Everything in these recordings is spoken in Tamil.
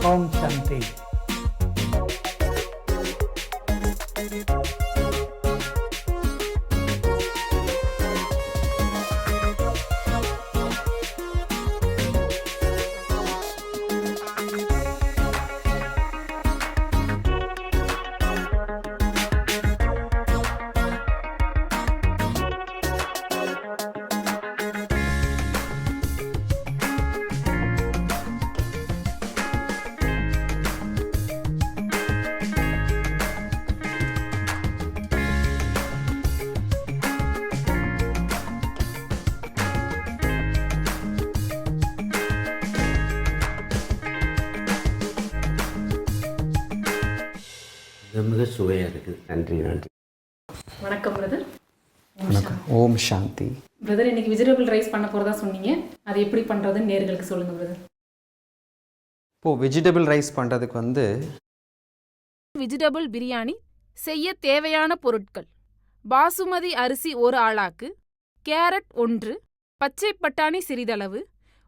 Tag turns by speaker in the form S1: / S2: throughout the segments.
S1: ஓம் சாந்தி.
S2: மிக சுவையாக இருக்குது. நன்றி நன்றி.
S3: வணக்கம் பிரதர்.
S4: வணக்கம். ஓம் சாந்தி.
S3: பிரதர், இன்னைக்கு வெஜிடபிள் ரைஸ் பண்ண போகிறதா சொன்னீங்க. அது எப்படி பண்ணுறதுன்னு நேர்களுக்கு சொல்லுங்கள் பிரதர்.
S4: இப்போது வெஜிடபிள் ரைஸ் பண்ணுறதுக்கு
S5: வெஜிடபிள் பிரியாணி செய்ய தேவையான பொருட்கள்: பாசுமதி அரிசி 1 ஆழாக்கு, கேரட் 1, பச்சை பட்டாணி சிறிதளவு,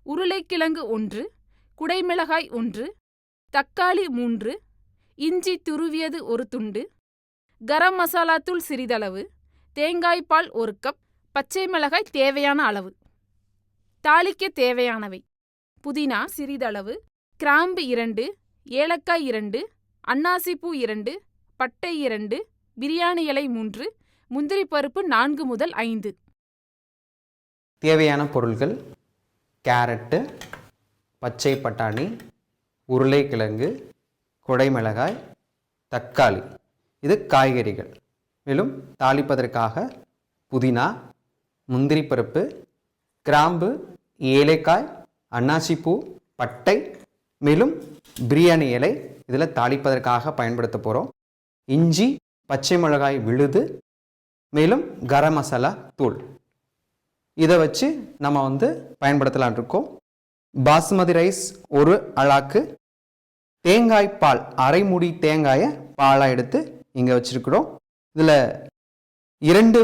S5: உருளைக்கிழங்கு 1, குடைமிளகாய் 1, தக்காளி 3, இஞ்சி துருவியது 1 துண்டு, கரம் மசாலா தூள் சிறிதளவு, தேங்காய்பால் 1 கப், பச்சை மிளகாய் தேவையான அளவு. தாளிக்க தேவையானவை: புதினா சிறிதளவு, கிராம்பு 2, ஏலக்காய் 2, அன்னாசிப்பூ 2, பட்டை 2, பிரியாணி இலை 3, முந்திரி பருப்பு 4 முதல் 5.
S4: தேவையான பொருட்கள்: கேரட்டு, பச்சை பட்டாணி, உருளைக்கிழங்கு, குடைமிளகாய், தக்காளி. இது காய்கறிகள். மேலும் தாளிப்பதற்காக புதினா, முந்திரி பருப்பு, கிராம்பு, ஏலக்காய், அன்னாசிப்பூ, பட்டை, மேலும் பிரியாணி இலை இதில் தாளிப்பதற்காக பயன்படுத்த போகிறோம். இஞ்சி, பச்சை மிளகாய் விழுது, மேலும் கரம் மசாலா தூள். இதை வச்சு நம்ம பயன்படுத்தலான் இருக்கோம். பாசுமதி ரைஸ் 1 அழாக்கு, தேங்காய் பால் அரை மூடி தேங்காயை பாலாக எடுத்து இங்கே வச்சுருக்கிறோம். இதில் 2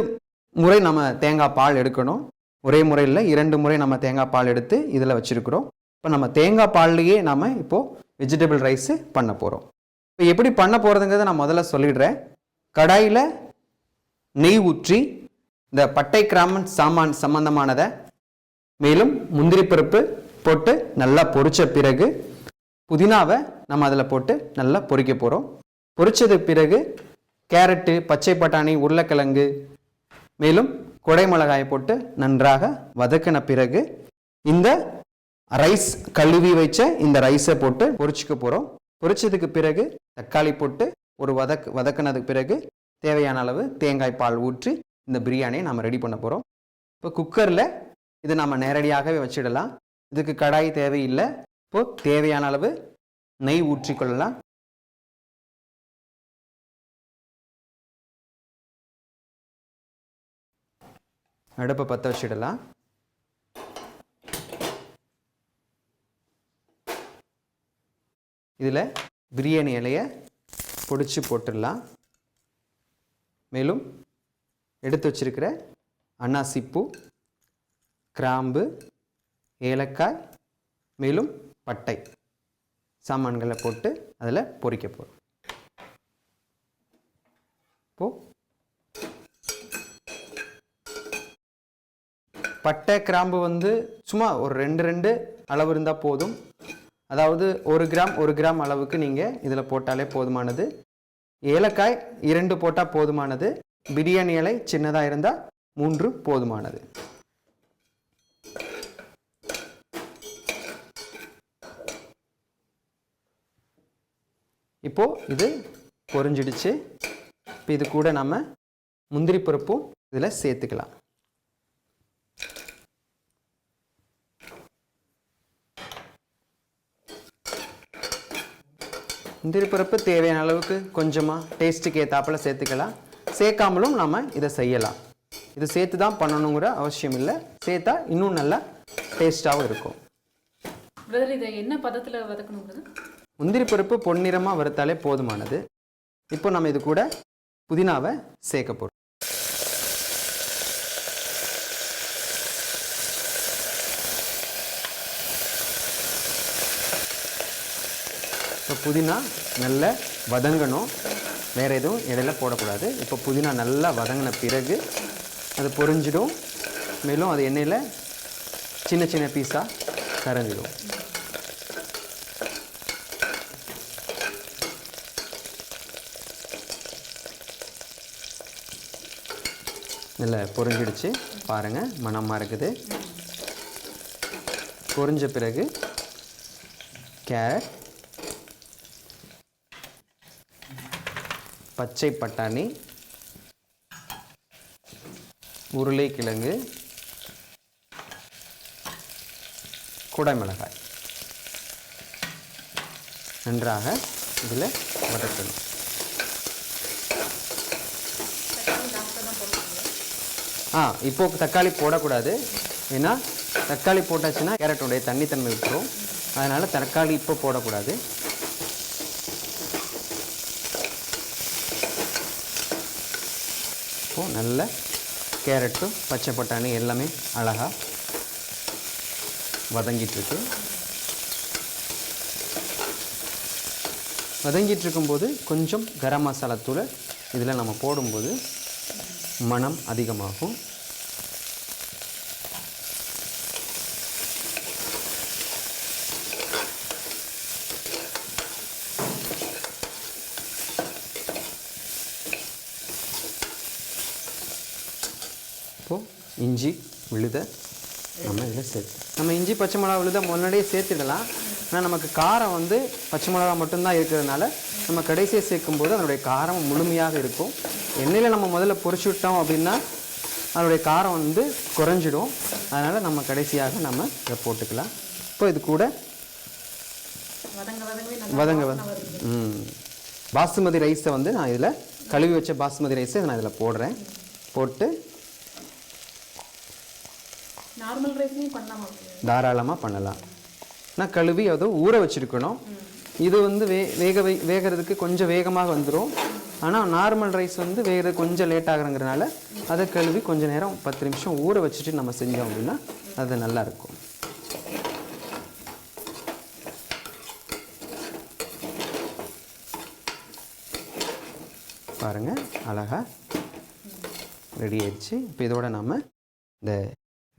S4: முறை நம்ம தேங்காய் பால் எடுக்கணும். ஒரே முறையில் 2 முறை நம்ம தேங்காய் பால் எடுத்து இதில் வச்சுருக்கிறோம். இப்போ நம்ம தேங்காய் பால்லையே நம்ம இப்போது வெஜிடபிள் ரைஸு பண்ண போகிறோம். இப்போ எப்படி பண்ண போகிறதுங்கிறத நான் முதல்ல சொல்லிடுறேன். கடாயில் நெய் ஊற்றி இந்த பட்டை கிராமன் சாமான் சம்பந்தமானதை, மேலும் முந்திரி பருப்பு போட்டு நல்லா பொரிச்ச பிறகு புதினாவை நம்ம அதில் போட்டு நல்லா பொரிக்க போகிறோம். பொரிச்சது பிறகு கேரட்டு, பச்சை பட்டாணி, உருளைக்கிழங்கு, மேலும் குடைமிளகாயை போட்டு நன்றாக வதக்கின பிறகு இந்த ரைஸ் கழுவி வச்ச இந்த ரைஸை போட்டு பொரிச்சுக்க போகிறோம். பொரிச்சதுக்கு பிறகு தக்காளி போட்டு ஒரு வதக்கினதுக்கு பிறகு தேவையான அளவு தேங்காய் பால் ஊற்றி இந்த பிரியாணியை நம்ம ரெடி பண்ண போகிறோம். இப்போ குக்கரில் இது நம்ம நேரடியாகவே வச்சிடலாம். இதுக்கு கடாய் தேவையில்லை. இப்போது தேவையான அளவு நெய் ஊற்றிக்கொள்ளலாம். அடுப்பை பற்ற வச்சிடலாம். இதில் பிரியாணி இலையை பொடிச்சு போட்டுடலாம். மேலும் எடுத்து வச்சிருக்கிற அன்னாசிப்பூ, கிராம்பு, ஏலக்காய், மேலும் பட்டை சாமான்களை போட்டு அதில் பொரிக்க போகிறோம். இப்போது பட்டை கிராம்பு சும்மா ஒரு 2 அளவு இருந்தால் போதும். அதாவது 1 கிராம் அளவுக்கு நீங்கள் இதில் போட்டாலே போதுமானது. ஏலக்காய் 2 போட்டால் போதுமானது. பிரியாணி இலை சின்னதாக இருந்தால் 3 போதுமானது. இப்போது இது பொரிஞ்சிடுச்சு. இப்போ இது கூட நம்ம முந்திரி பருப்பும் இதில் சேர்த்துக்கலாம். முந்திரி பருப்பு தேவையான அளவுக்கு கொஞ்சமாக டேஸ்ட்டுக்கு ஏற்றாப்பில் சேர்த்துக்கலாம். சேர்க்காமலும் நம்ம இதை செய்யலாம். இது சேர்த்து தான் பண்ணணுங்கிற அவசியம் இல்லை. சேர்த்தா இன்னும் நல்லா டேஸ்ட்டாகவும் இருக்கும்.
S3: இதை என்ன பதத்தில் வதக்கணும்?
S4: முந்திரி பருப்பு பொன்னிறமாக வறுத்தாலே போதுமானது. இப்போ நம்ம இது கூட புதினாவை சேர்க்க போகிறோம். இப்போ புதினா நல்லா வதங்கணும், வேறு எதுவும் இடையில போடக்கூடாது. இப்போ புதினா நல்லா வதங்கின பிறகு அது பொரிஞ்சிடும், மேலும் அது எண்ணெயில் சின்ன சின்ன பீஸாக கரைஞ்சிடும். நல்லா பொரிஞ்சிடுச்சு பாருங்கள், மணமாக இருக்குது. பொரிஞ்ச பிறகு கேரட், பச்சை பட்டாணி, உருளைக்கிழங்கு, குடைமிளகாய் நன்றாக இதில் வதக்கணும். இப்போ தக்காளி போடக்கூடாது, ஏன்னா தக்காளி போட்டாச்சுன்னா கேரட்டுடைய தண்ணித்தன்மை விட்டுரும். அதனால் தக்காளி இப்போ போடக்கூடாது. இப்போது நல்ல கேரட்டும் பச்சை பட்டாணி எல்லாமே அழகாக வதங்கிட்டுருக்கு. வதங்கிட்டு இருக்கும்போது கொஞ்சம் கரம் மசாலா தூளை இதில் நம்ம போடும்போது மனம் அதிகமாகும். இப்போது இஞ்சி விழுத நம்ம இதில் நம்ம இஞ்சி பச்சை மிளகா விழுத முன்னாடியே சேர்த்துடலாம். ஆனால் நமக்கு காரம் வந்து பச்சை மிளகா மட்டும்தான் இருக்கிறதுனால நம்ம கடைசியை சேர்க்கும்போது அதனுடைய காரம் முழுமையாக இருக்கும். எண்ணெயில் நம்ம முதல்ல பொரிச்சு விட்டோம் அப்படின்னா அதனுடைய காரம் வந்து குறைஞ்சிடும். அதனால் நம்ம கடைசியாக நம்ம இதை போட்டுக்கலாம். இப்போ இது கூட பாசுமதி ரைஸை வந்து நான் இதில் கழுவி வச்ச பாசுமதி ரைஸை நான் இதில் போடுறேன். போட்டு
S3: நார்மல் ரைஸ்லையும் பண்ணலாமா?
S4: தாராளமாக பண்ணலாம். நான் கழுவி அதை ஊற வச்சுருக்கணும். இது வந்து வேகிறதுக்கு கொஞ்சம் வேகமாக வந்துடும். ஆனால் நார்மல் ரைஸ் வந்து வேகிறது கொஞ்சம் லேட் ஆகுறங்கிறனால அதை கழுவி கொஞ்சம் நேரம் 10 நிமிஷம் ஊற வச்சுட்டு நம்ம செஞ்சோம் அப்படின்னா அது நல்லாயிருக்கும். பாருங்கள், அழகாக ரெடி ஆயிடுச்சு. இப்போ இதோட நம்ம இந்த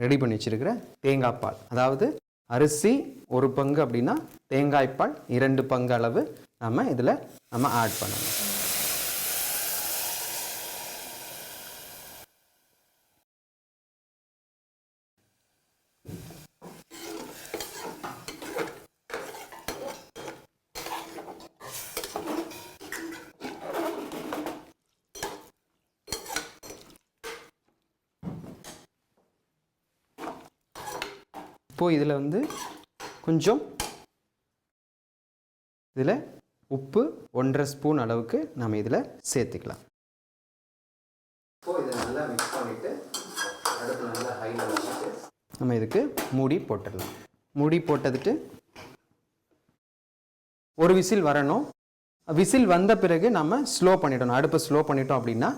S4: ரெடி பண்ணி வச்சுருக்கிற தேங்காய் பால், அதாவது அரிசி 1 பங்கு அப்படின்னா தேங்காய்ப்பால் 2 பங்கு அளவு நம்ம இதில் நம்ம ஆட் பண்ணணும். இப்போது இதில் வந்து கொஞ்சம் இதில் உப்பு 1.5 ஸ்பூன் அளவுக்கு நம்ம இதில் சேர்த்துக்கலாம். இப்போது இதை நல்லா மிக்ஸ் பண்ணிவிட்டு அடுப்பு நல்லா ஹையில் வச்சுட்டு நம்ம இதுக்கு மூடி போட்டுடலாம். மூடி போட்டதுட்டு ஒரு விசில் வரணும். விசில் வந்த பிறகு நம்ம ஸ்லோ பண்ணிடணும். அடுப்பை ஸ்லோ பண்ணிட்டோம் அப்படின்னா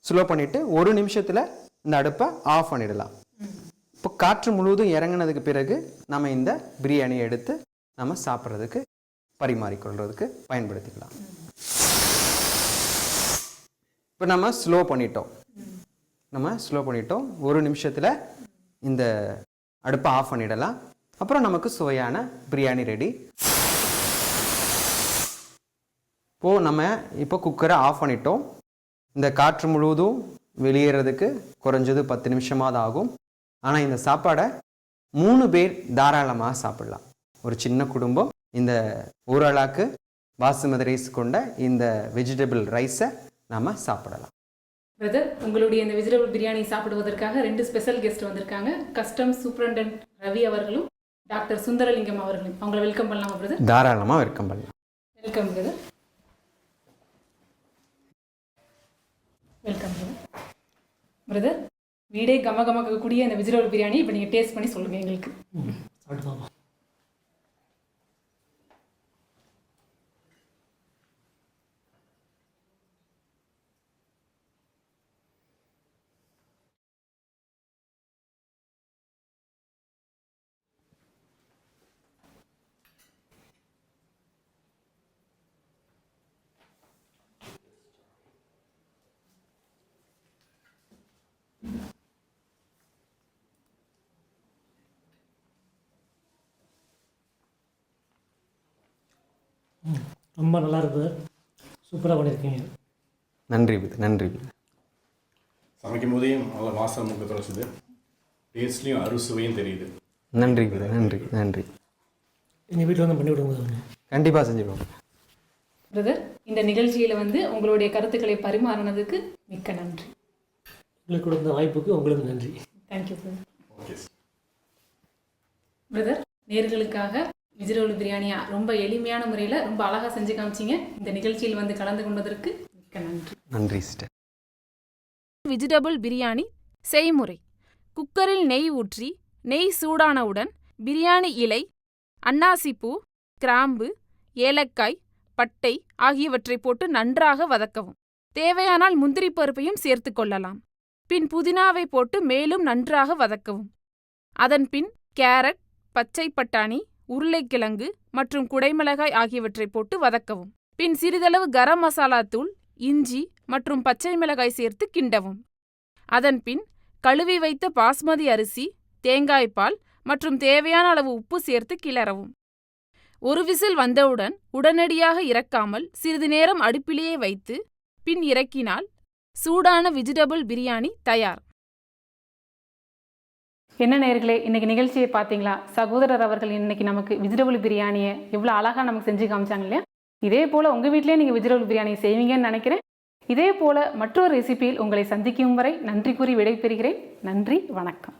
S4: ஸ்லோ பண்ணிவிட்டு 1 நிமிஷத்தில் இந்த அடுப்பை ஆஃப் பண்ணிடலாம். இப்போ காற்று முழுவதும் இறங்கினதுக்கு பிறகு நம்ம இந்த பிரியாணியை எடுத்து நம்ம சாப்பிட்றதுக்கு பரிமாறிக்கொள்றதுக்கு பயன்படுத்திக்கலாம். இப்போ நம்ம ஸ்லோ பண்ணிட்டோம். 1 நிமிஷத்தில் இந்த அடுப்பை ஆஃப் பண்ணிடலாம். அப்புறம் நமக்கு சுவையான பிரியாணி ரெடி. இப்போது நம்ம குக்கரை ஆஃப் பண்ணிட்டோம். இந்த காற்று முழுவதும் வெளியேறதுக்கு குறைஞ்சது 10 நிமிஷமாவது ஆகும். ஆனால் இந்த சாப்பாடை 3 பேர் தாராளமாக சாப்பிடலாம். ஒரு சின்ன குடும்பம் இந்த ஊரலாக்கு பாசுமதி ரைஸ் கொண்ட இந்த வெஜிடபிள் ரைஸை நம்ம சாப்பிடலாம்.
S3: பிரதர், உங்களுடைய இந்த வெஜிடபிள் பிரியாணி சாப்பிடுவதற்காக 2 ஸ்பெஷல் கெஸ்ட் வந்திருக்காங்க. கஸ்டம் சூப்பரண்டன்ட் ரவி அவர்களும் டாக்டர் சுந்தரலிங்கம் அவர்களும். அவங்களை வெல்கம் பண்ணலாமா பிரதர்?
S4: தாராளமாக வெல்கம் பண்ணலாம்.
S3: Welcome brother. Welcome brother. Brother, வீடே கமகமக்கக்கூடிய அந்த வெஜிடபிள் பிரியாணி இப்போ நீங்கள் டேஸ்ட் பண்ணி சொல்லுங்கள் எங்களுக்கு.
S1: ரொம்ப நல்லா இருக்குது, சூப்பராக பண்ணியிருக்கீங்க.
S4: நன்றி பிரதர், நன்றி பிரதர்.
S6: சமைக்கும் போதே நல்ல வாசனை முக்க தொலைச்சுது, டேஸ்ட்லேயும் அறுசுவையும் தெரியுது.
S4: நன்றி பிரதர், நன்றி நன்றி.
S1: எங்கள் வீட்டில் வந்து பண்ணி விடுங்க.
S4: கண்டிப்பாக செஞ்சுடுவோம்.
S3: பிரதர், இந்த நிகழ்ச்சியில் வந்து உங்களுடைய கருத்துக்களை பரிமாறினதுக்கு மிக்க நன்றி.
S1: உங்களுக்கு கொடுத்த வாய்ப்புக்கு உங்களுக்கு நன்றி.
S3: Thank you brother.
S6: ஓகே
S3: பிரதர், நேர்களுக்காக வெஜிடபிள் பிரியாணியா ரொம்ப எளிமையான முறையில் ரொம்ப அழகாக செஞ்சு காமிச்சிங்க. இந்த நிகழ்ச்சியில் வந்து கலந்து கொண்டதற்கு மிக்க நன்றி.
S4: நன்றி சிஸ்டர்.
S5: வெஜிடபிள் பிரியாணி செய்முறை: குக்கரில் நெய் ஊற்றி, நெய் சூடானவுடன் பிரியாணி இலை, அன்னாசிப்பூ, கிராம்பு, ஏலக்காய், பட்டை ஆகியவற்றை போட்டு நன்றாக வதக்கவும். தேவையானால் முந்திரி பருப்பையும் சேர்த்து கொள்ளலாம். பின் புதினாவை போட்டு மேலும் நன்றாக வதக்கவும். அதன் பின் கேரட், பச்சை பட்டாணி, உருளைக்கிழங்கு மற்றும் குடைமிளகாய் ஆகியவற்றை போட்டு வதக்கவும். பின் சிறிதளவு கரம் மசாலா தூள், இஞ்சி மற்றும் பச்சை மிளகாய் சேர்த்து கிண்டவும். அதன் பின் கழுவி வைத்த பாஸ்மதி அரிசி, தேங்காய்பால் மற்றும் தேவையான அளவு உப்பு சேர்த்து கிளறவும். ஒரு விசில் வந்தவுடன் உடனடியாக இறக்காமல் சிறிது நேரம் அடுப்பிலேயே வைத்து பின் இறக்கினால் சூடான வெஜிடபிள் பிரியாணி தயார்.
S3: என்ன நேயர்களே, இன்னைக்கு நிகழ்ச்சியை பார்த்தீங்களா? சகோதரர் அவர்கள் இன்னைக்கு நமக்கு வெஜிடபிள் பிரியாணியை எவ்வளோ அழகாக நமக்கு செஞ்சு காமிச்சாங்க இல்லையா? இதே போல் உங்கள் வீட்டிலே நீங்கள் வெஜிடபிள் பிரியாணி செய்வீங்கன்னு நினைக்கிறேன். இதே போல் மற்றொரு ரெசிபியில் உங்களை சந்திக்கும் வரை நன்றி கூறி விடைபெறுகிறேன். நன்றி, வணக்கம்.